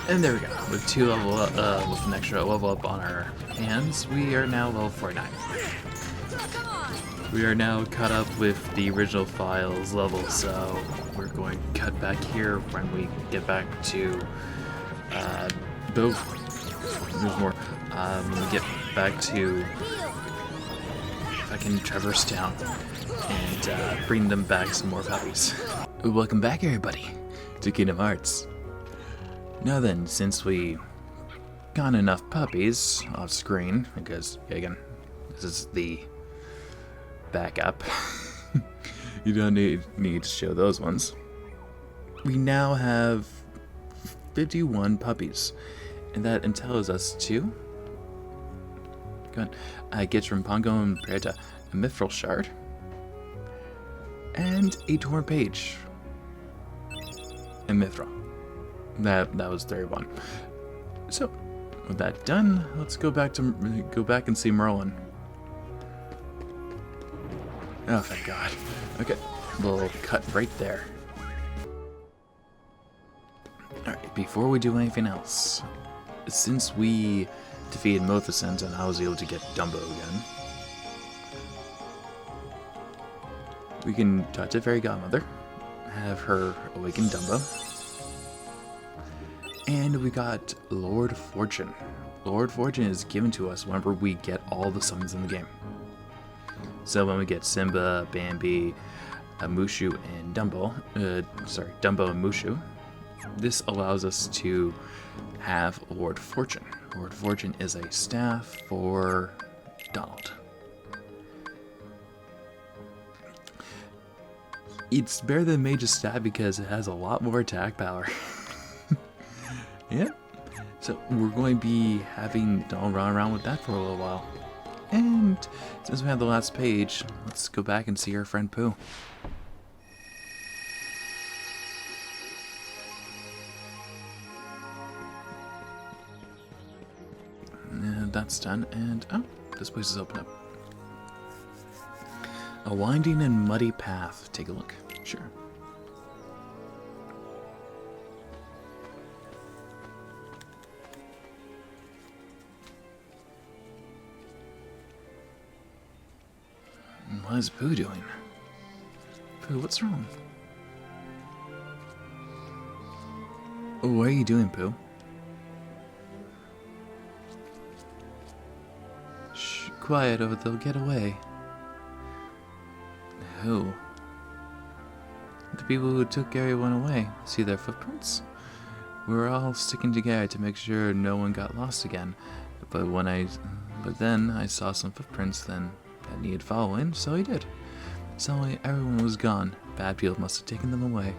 And there we go. With with an extra level up on our hands, we are now level 49. We are now caught up with the original files level, so we're going to cut back here when we get back to there's more. When we get back to, if I can traverse town and bring them back some more puppies. Welcome back, everybody, to Kingdom Hearts. Now then, since we got enough puppies off screen, because again, this is the backup. You don't need to show those ones. We now have 51 puppies, and that entitles us to get from Pongo and Preta a mithril shard and a torn page and mithril. That was 31. So with that done, let's go back and see Merlin. Oh, thank God. Okay, we'll cut right there. Alright, before we do anything else, since we defeated Mothacent and I was able to get Dumbo again, we can talk to Fairy Godmother, have her awaken Dumbo, and we got Lord Fortune. Lord Fortune is given to us whenever we get all the summons in the game. So when we get Simba, Bambi, Mushu, and Dumbo and Mushu, this allows us to have Lord Fortune. Lord Fortune is a staff for Donald. It's better than Mage's staff because it has a lot more attack power. Yep. So we're going to be having Donald run around with that for a little while. And since we have the last page, let's go back and see our friend Pooh. And that's done, and oh, this place is open up. A winding and muddy path. Take a look. Sure. What is Pooh doing? Pooh, what's wrong? Oh, what are you doing, Pooh? Shh, quiet or they'll get away. Who? The people who took everyone away. See their footprints? We were all sticking together to make sure no one got lost again. But then I saw some footprints that needed following, so I did. Suddenly, everyone was gone. Bad people must have taken them away.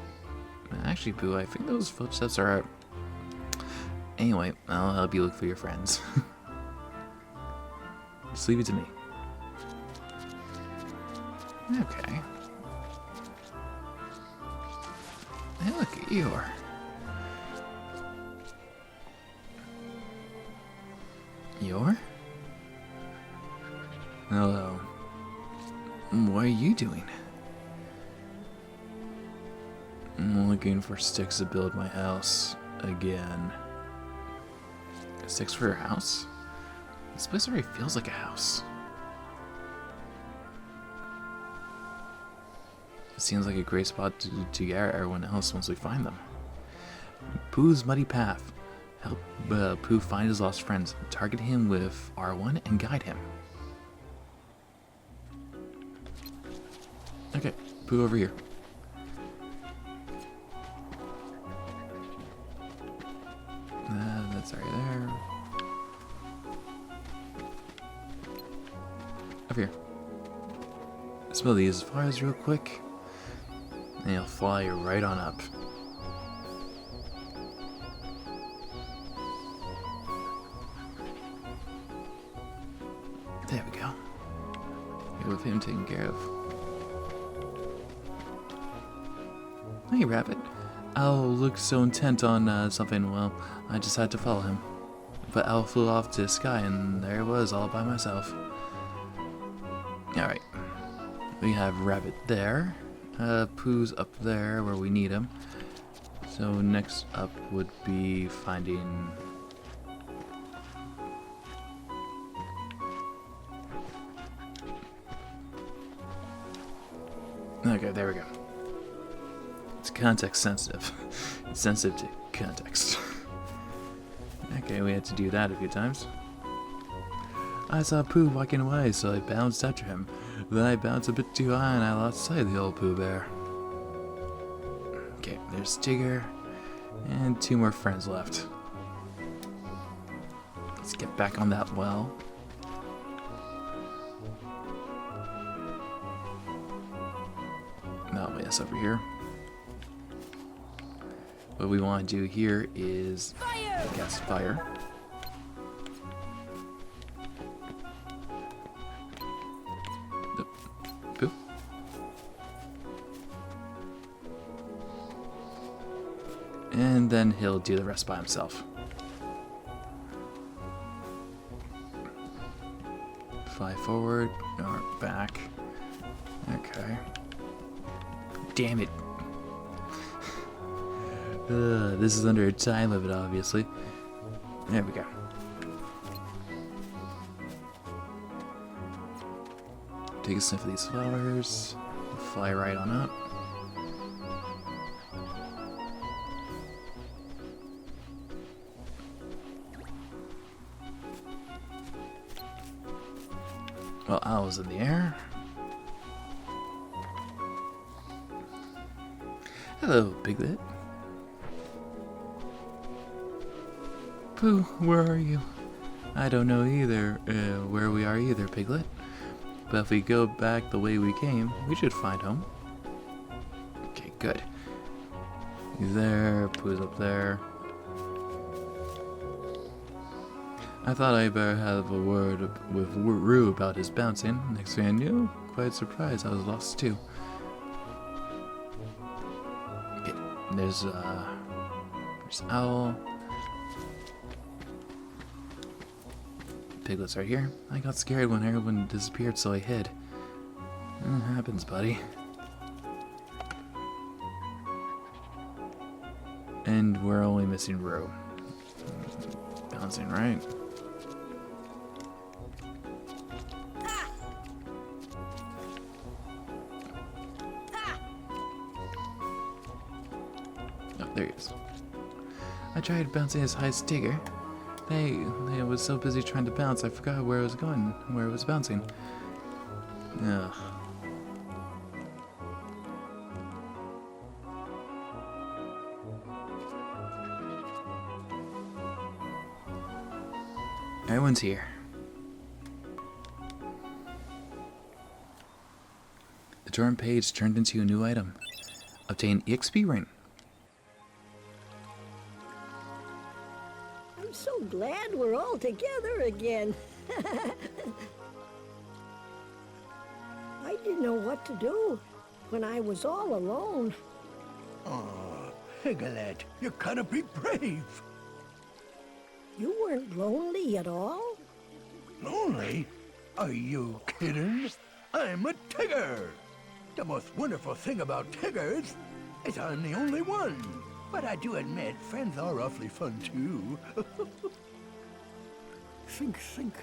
Actually, Pooh, I think those footsteps are out. Anyway, I'll help you look for your friends. Just leave it to me. Okay. Hey, look at Eeyore. Eeyore? Hello. What are you doing? I'm looking for sticks to build my house again. Sticks for your house? This place already feels like a house. It seems like a great spot to gather everyone else once we find them. Pooh's Muddy Path. Help Pooh find his lost friends. Target him with R1 and guide him. Okay, Pooh over here. That's right there. Over here. Smell these fires real quick, and you'll fly right on up. There we go. Here with him taken care of. Hey, Rabbit. Owl looked so intent on something, well, I just had to follow him. But Owl flew off to the sky, and there it was, all by myself. Alright. We have Rabbit there. Pooh's up there where we need him. So next up would be finding... Okay, there we go. It's context sensitive. It's sensitive to context. Okay, we had to do that a few times. I saw Pooh walking away, so I bounced after him. Then I bounced a bit too high and I lost sight of the old Pooh Bear. Okay, there's Tigger. And 2 more friends left. Let's get back on that well. No, yes, over here. What we want to do here is cast fire. Pooh. And then he'll do the rest by himself. Fly forward or back. Okay. Damn it. This is under a time limit, obviously. There we go. Take a sniff of these flowers. Fly right on up. Well, owl's in the air. Hello, Piglet. Pooh, where are you? I don't know either, where we are either, Piglet. But if we go back the way we came, we should find home. Okay, good. He's there, Pooh's up there. I thought I'd better have a word with Roo about his bouncing. Next thing I knew, quite surprised I was lost too. Okay, there's Owl. Piglet's right here. I got scared when everyone disappeared, so I hid. It happens, buddy. And we're only missing Roo. Bouncing, right? Oh, there he is. I tried bouncing as high as Tigger. I was so busy trying to bounce, I forgot where I was going, where I was bouncing. Ugh. Everyone's here. The torn page turned into a new item. Obtain EXP ring. I'm so glad we're all together again. I didn't know what to do when I was all alone. Oh, Piglet, you gotta be brave. You weren't lonely at all? Lonely? Are you kidding? I'm a Tigger. The most wonderful thing about Tiggers is I'm the only one. But I do admit, friends are awfully fun too. Sink, sink,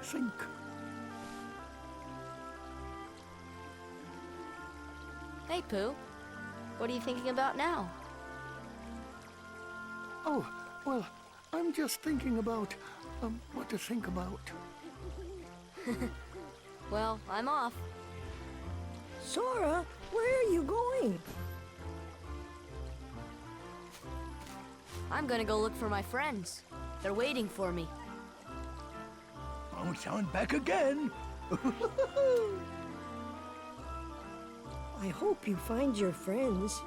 sink. Hey, Pooh. What are you thinking about now? Oh, well, I'm just thinking about, what to think about. Well, I'm off. Sora, where are you going? I'm gonna go look for my friends. They're waiting for me. Bounce on back again. I hope you find your friends.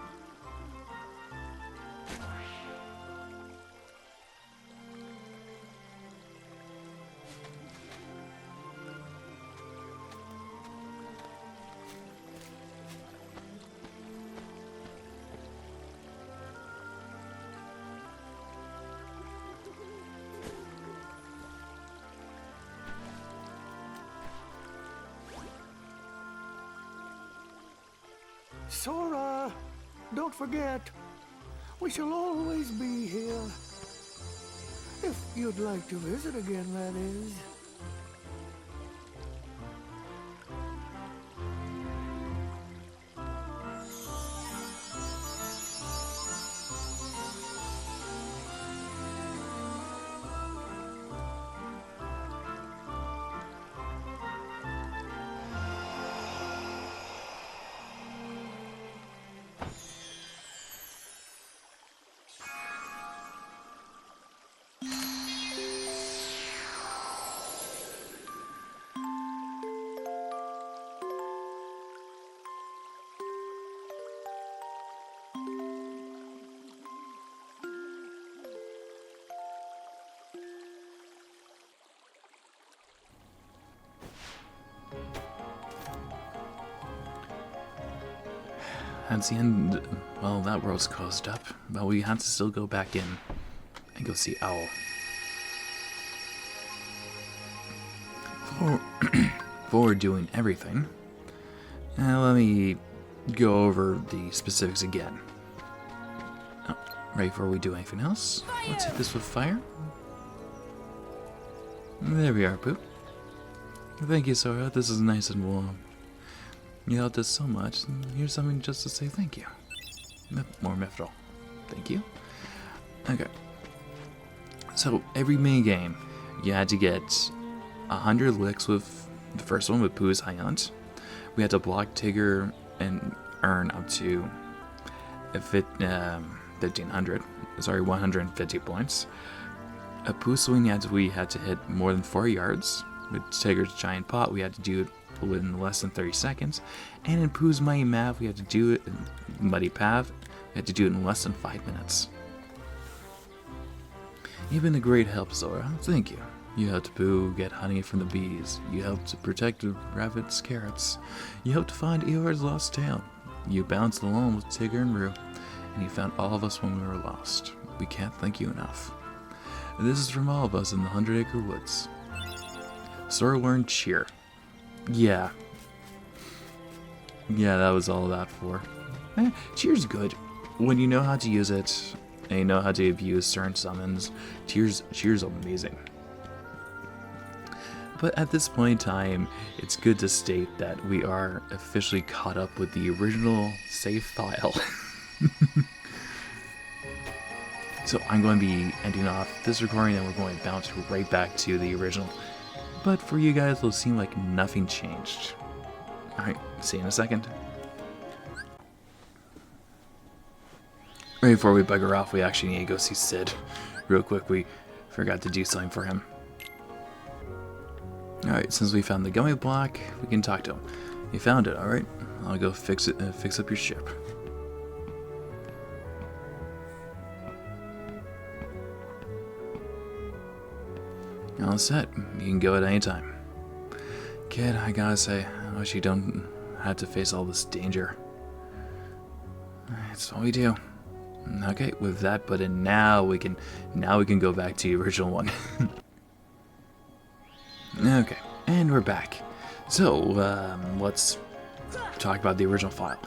Sora, don't forget, We shall always be here. If you'd like to visit again, that is. That's the end. Well, that world's closed up, but we have to still go back in and go see Owl. For doing everything, let me go over the specifics again. Oh, right before we do anything else, let's hit this with fire. There we are, Pooh. Thank you, Sora. This is nice and warm. You helped us so much. Here's something just to say thank you. More Mithril. Thank you. Okay. So, every mini game, you had to get 100 licks with the first one with Pooh's High Hunt. We had to block Tigger and earn up to 1,500. Sorry, 150 points. At Pooh's Swing, we had to hit more than 4 yards. With Tigger's Giant Pot, we had to do it within less than 30 seconds. And in Pooh's Mighty Math, we had to do it in Muddy Path. We had to do it in less than 5 minutes. You've been a great help, Zora. Thank you. You helped Pooh get honey from the bees. You helped to protect the rabbit's carrots. You helped find Eeyore's lost tail. You bounced along with Tigger and Roo. And you found all of us when we were lost. We can't thank you enough. This is from all of us in the 100-Acre Woods. Sora learned cheer. Yeah, that was all that for. Cheer's good. When you know how to use it, and you know how to abuse certain summons, cheer's amazing. But at this point in time, it's good to state that we are officially caught up with the original save file. So I'm going to be ending off this recording and we're going to bounce right back to the original. But for you guys, it'll seem like nothing changed. Alright, see you in a second. Right before we bugger off, we actually need to go see Sid. Real quick, we forgot to do something for him. Alright, since we found the gummy block, we can talk to him. You found it, alright? I'll go fix it and fix up your ship. All set. You can go at any time. Kid, I gotta say, I wish you don't have to face all this danger. It's what we do. Okay, with that put in, now we can go back to the original one. Okay, and we're back. So, let's talk about the original file.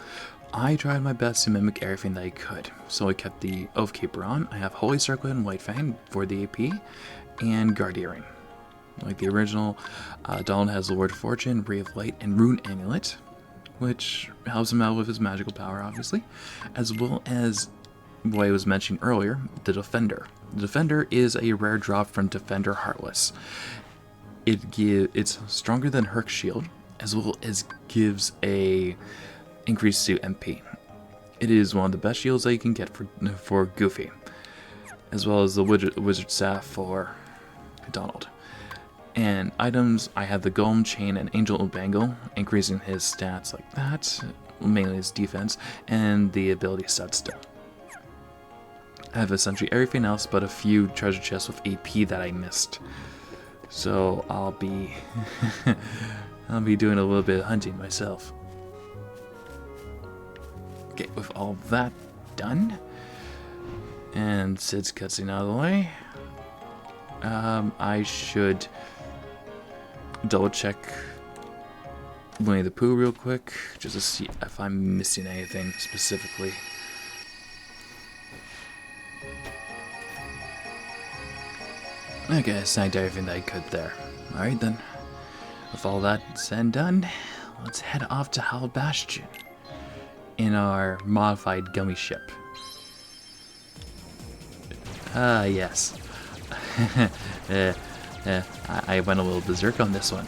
I tried my best to mimic everything that I could. So I kept the Oath Keeper on. I have Holy Circlet and White Fang for the AP. And Guard Earring. Like the original, Donald has Lord Fortune, Ray of Light, and Rune Amulet, which helps him out with his magical power, obviously, as well as what I was mentioning earlier, the Defender. The Defender is a rare drop from Defender Heartless. It's stronger than Herc's Shield, as well as gives a increase to MP. It is one of the best shields that you can get for Goofy, as well as the Wizard Staff for Donald. And items, I have the Golem Chain and Angel Bangle, increasing his stats like that, mainly his defense, and the ability Set Still. I have essentially everything else but a few treasure chests with AP that I missed. So I'll be doing a little bit of hunting myself. Okay, with all that done, and Sid's cutscene out of the way, I should double check Winnie the Pooh real quick, just to see if I'm missing anything specifically. Okay, I snagged everything that I could there. Alright then. With all that said and done, let's head off to Hal Bastion in our modified gummy ship. Ah, yes. I went a little berserk on this one.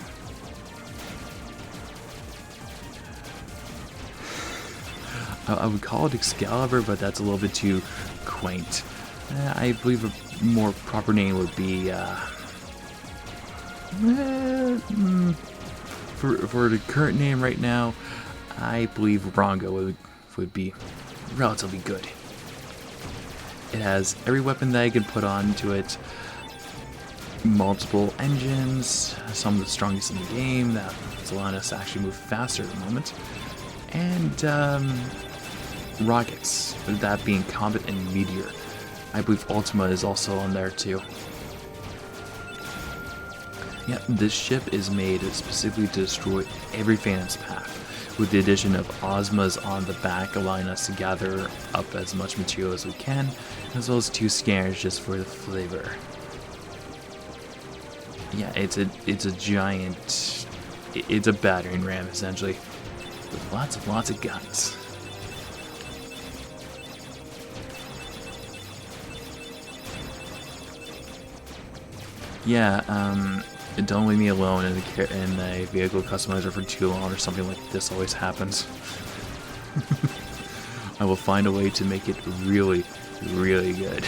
I would call it Excalibur, but that's a little bit too quaint. I believe a more proper name would be, for the current name right now, I believe Rongo would be relatively good. It has every weapon that I can put onto it, multiple engines, some of the strongest in the game, that's allowing us to actually move faster at the moment, and rockets, that being Comet and Meteor. I believe Ultima is also on there too. Yeah, this ship is made specifically to destroy everything in its path, with the addition of Ozmas on the back, allowing us to gather up as much material as we can, as well as 2 scanners just for the flavor. Yeah, it's a giant, it's a battering ram essentially, with lots of guns. Yeah, don't leave me alone in a vehicle customizer for too long, or something like this always happens. I will find a way to make it really, really good.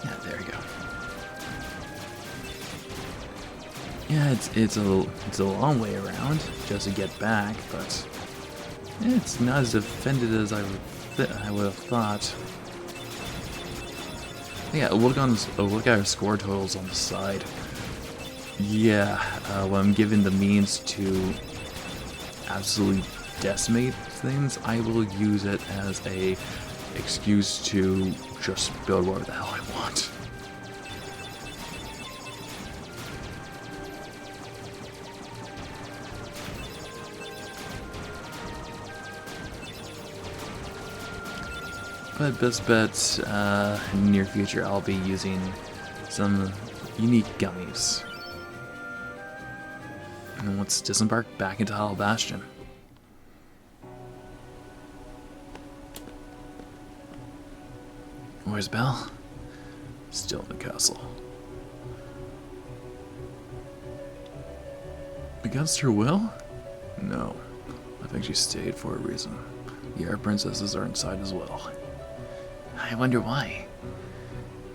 Yeah, there we go. Yeah, it's a long way around just to get back, but it's not as defended as I would have thought. Yeah, look at our score totals on the side. Yeah, when I'm given the means to absolutely decimate things, I will use it as a excuse to just build whatever the hell I want. But best bet, in the near future, I'll be using some unique gummies. And let's disembark back into Hal Bastion. Where's Belle? Still in the castle. Against her will? No. I think she stayed for a reason. The air princesses are inside as well. I wonder why.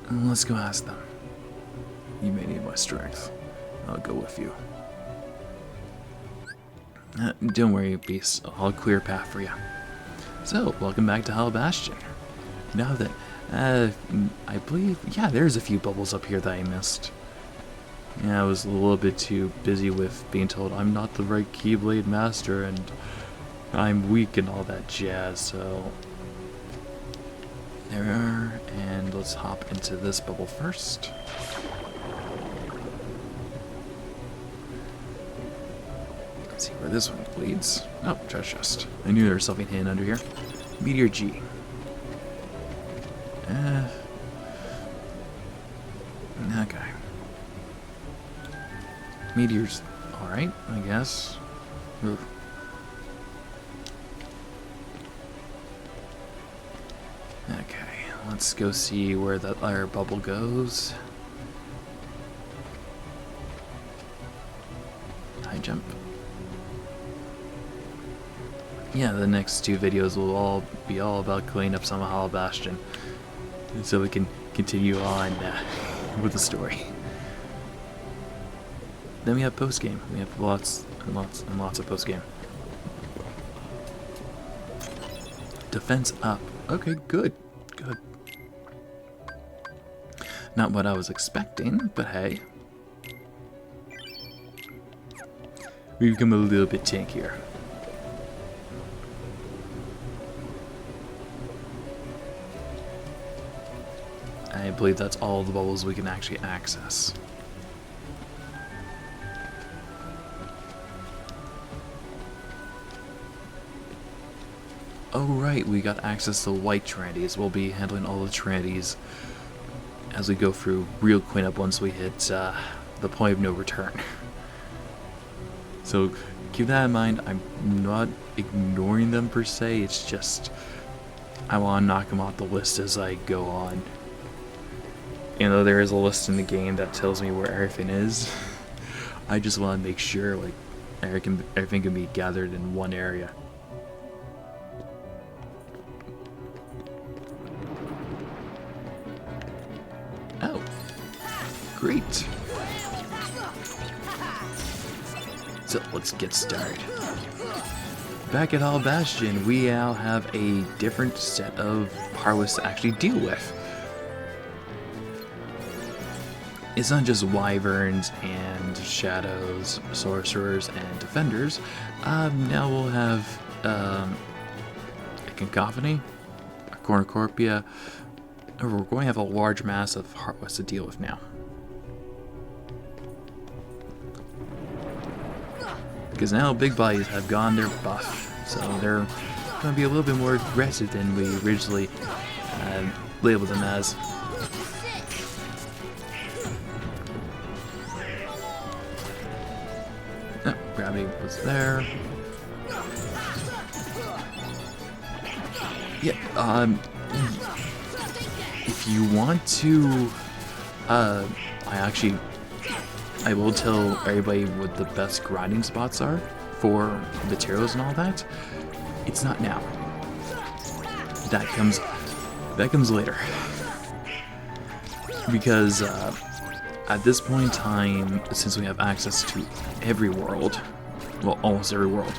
Let's go ask them. You may need my strength. I'll go with you. Don't worry, beast. I'll clear a path for you. So, welcome back to Hal Bastion. Now that, I believe, yeah, there's a few bubbles up here that I missed. Yeah, I was a little bit too busy with being told I'm not the right Keyblade Master and I'm weak and all that jazz, so... There, and let's hop into this bubble first. Let's see where this one leads. Oh, treasure chest. I knew there was something hidden under here. Meteor G. Okay. Meteor's alright, I guess. Ooh. Okay, let's go see where that other bubble goes. High jump. Yeah, the next 2 videos will be all about cleaning up some of Hal Bastion, so we can continue on with the story. Then we have post game. We have lots and lots of post game. Defense up. Okay, good. Good. Not what I was expecting, but hey. We've become a little bit tankier. I believe that's all the bubbles we can actually access. Oh right, we got access to white Trandies. We'll be handling all the Trandies as we go through real cleanup once we hit the point of no return. So keep that in mind. I'm not ignoring them per se, it's just I want to knock them off the list as I go on. You know, there is a list in the game that tells me where everything is. I just want to make sure like everything can be gathered in one area. Oh, great. So let's get started. Back at All Bastion, we now have a different set of Harvests to actually deal with. It's not just wyverns and shadows, sorcerers, and defenders. Now we'll have a cacophony, a cornucopia. We're going to have a large mass of Heartless to deal with now. Because now big bodies have gone their buff, so they're going to be a little bit more aggressive than we originally labeled them as. Oh, gravity was there. Yeah, if you want to, I will tell everybody what the best grinding spots are for materials and all that. It's not now. That comes later. Because at this point in time, since we have access to every world, well, almost every world,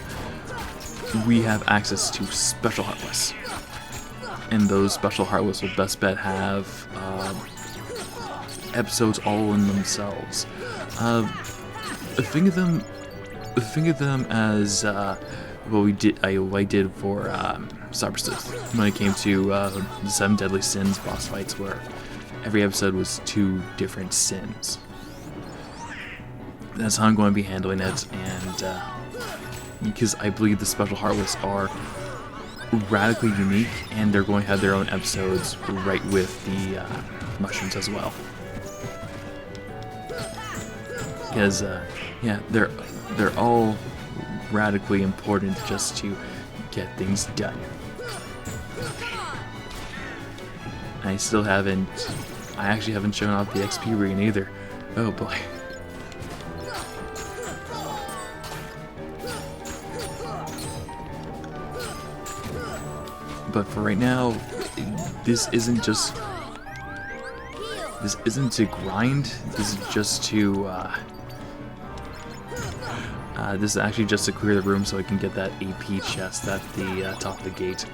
we have access to special Heartless. And those special Heartless will best bet have episodes all in themselves. Think of them as what I did for Cybersleuth when it came to the 7 Deadly Sins boss fights, where every episode was 2 different sins. That's how I'm going to be handling it, and because I believe the special Heartless are radically unique, and they're going to have their own episodes right with the mushrooms as well. Because yeah, they're all radically important just to get things done. I actually haven't shown off the XP ring either. Oh boy. But for right now, this isn't to grind. This is just to this is actually just to clear the room so I can get that AP chest at the top of the gate.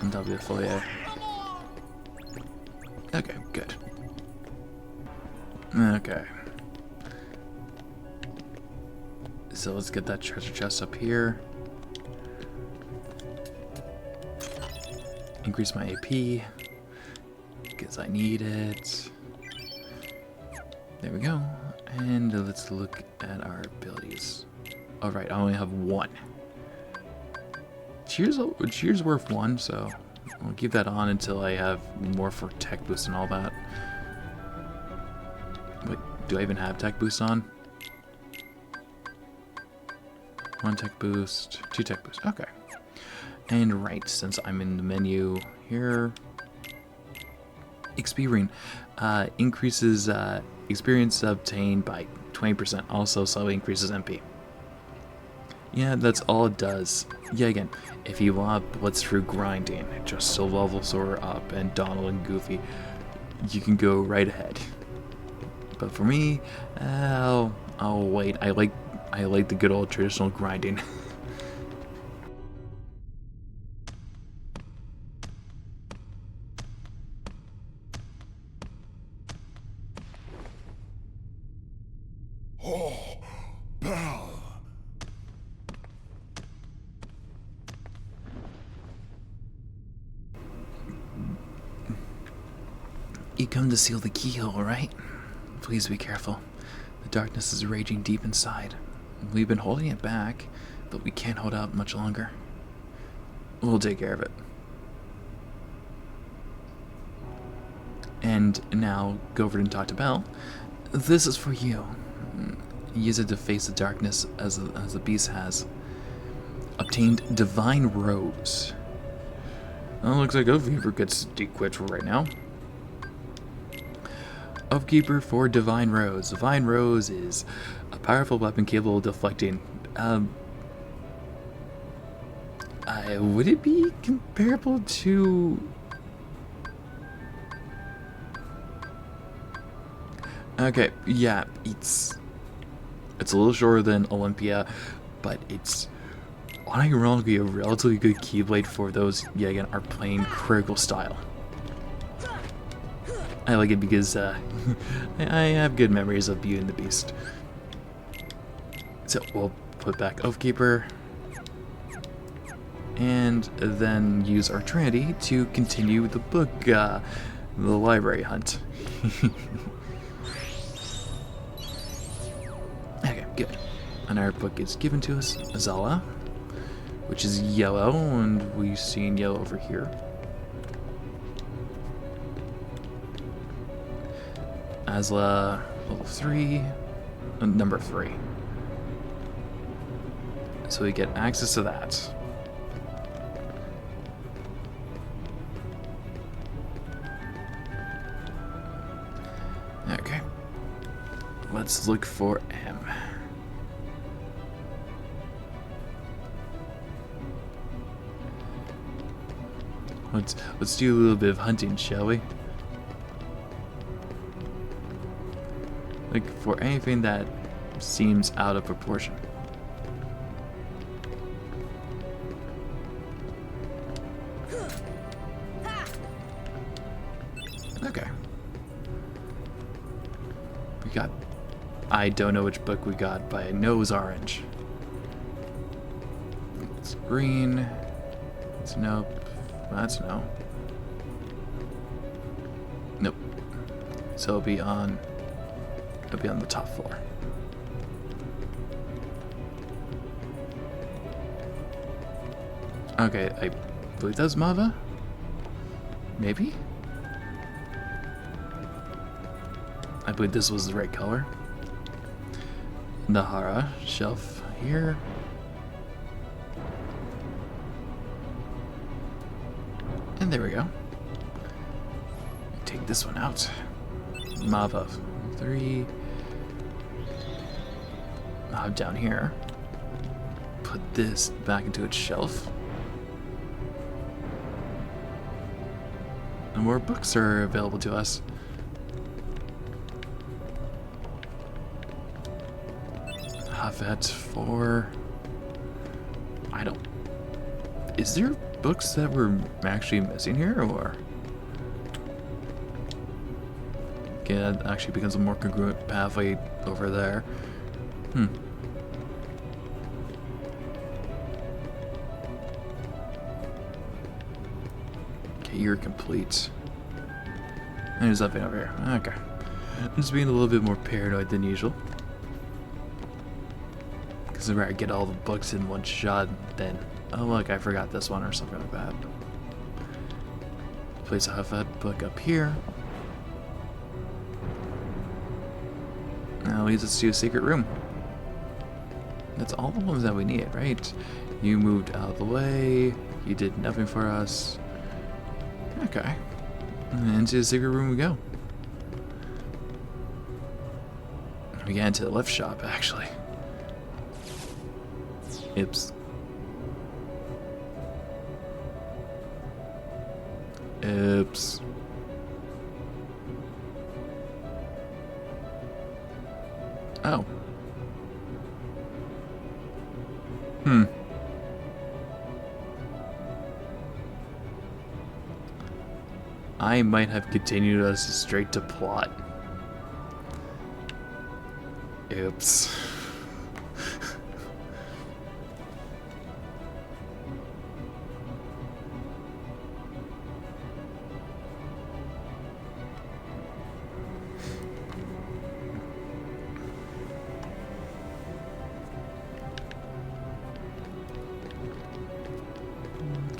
On top of the foyer. Okay, good. Okay. So let's get that treasure chest up here. Increase my AP, because I need it. There we go. And let's look at our abilities. Alright, I only have 1. Cheer's worth 1, so I'll keep that on until I have more for tech boost and all that. Wait, do I even have tech boost on? 1 tech boost, 2 tech boost, okay. And right, since I'm in the menu here, XP ring increases experience obtained by 20%, also slightly increases MP. Yeah, that's all it does. Yeah, again, if you want to blitz through grinding just to level Sora up and Donald and Goofy, you can go right ahead. But for me, I'll wait. I like the good old traditional grinding. Oh, Belle! You come to seal the keyhole, right? Please be careful. The darkness is raging deep inside. We've been holding it back, but we can't hold out much longer. We'll take care of it. And now, go over and talk to Belle. This is for you. Use it to face the darkness as the beast has. Obtained Divine Rose. Well, looks like Oathkeeper gets equipped right now. Oathkeeper for Divine Rose. Divine Rose is a powerful weapon capable of deflecting. Would it be comparable to? Okay, yeah, it's a little shorter than Olympia, but it's unironically a relatively good Keyblade for those, yeah, again, are playing critical style. I like it because I have good memories of Beauty and the Beast. So we'll put back Oathkeeper, and then use our Trinity to continue the book, the library hunt. Okay, good. And our book is given to us, Azala, which is yellow, and we've seen yellow over here. Azla, level 3, number 3. So we get access to that. Okay. Let's look for M. Let's do a little bit of hunting, shall we? Like, for anything that seems out of proportion. Okay. We got... I don't know which book we got, but I know it was orange. It's green. It's nope. That's no. Nope. So it'll be on the top floor. Okay, I believe that's Mava? Maybe? I believe this was the right color. Nahara shelf here. And there we go. Take this one out. Mava 3. Down here. Put this back into its shelf. And more books are available to us. Havet 4. I don't... Is there books that we're actually missing here, or? Okay, that actually becomes a more congruent pathway over there. Okay, you're complete. And there's nothing over here. Okay. Just being a little bit more paranoid than usual. Because if I get all the books in one shot, then, oh look, I forgot this one or something like that. Place a Huffat book up here. Now leads us to a secret room. That's all the ones that we need, right? You moved out of the way. You did nothing for us. Okay. And into the secret room we go. We get into the lift shop, actually. Oops. Oops. Oh. I might have continued us straight to plot. Oops.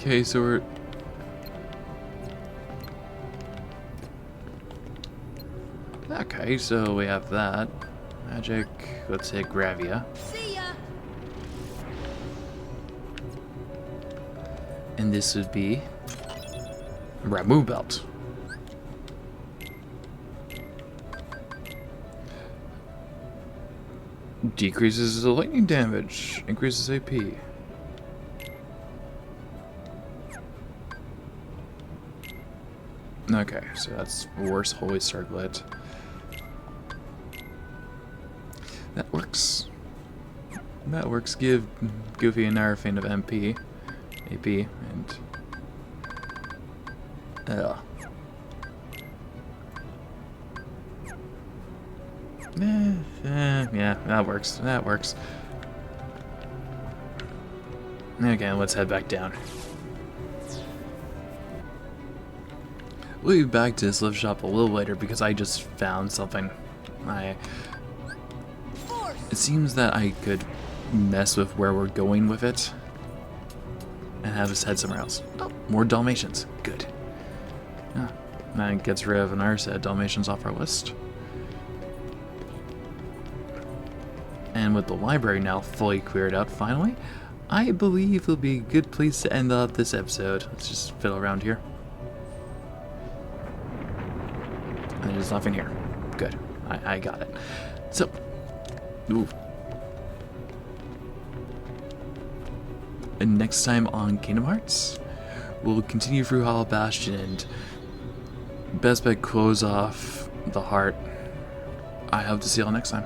Okay, so we're... Okay, so we have that. Magic, let's hit Gravia. See ya. And this would be... Ramu Belt. Decreases the lightning damage, increases AP. Okay, so that's worse Holy Circlet. That works. That works. Give Goofy an Arafane of MP, AP, and... yeah, that works. That works. Okay, let's head back down. We'll be back to this lift shop a little later because I just found something. It seems that I could mess with where we're going with it and have us head somewhere else. Oh, more Dalmatians. Good. Yeah, that gets rid of another set of Dalmatians off our list. And with the library now fully cleared out finally, I believe it'll be a good place to end up this episode. Let's just fiddle around here. And there's nothing here. Good. I got it. So, ooh. And next time on Kingdom Hearts, we'll continue through Hollow Bastion and best bet close off the heart. I hope to see y'all next time.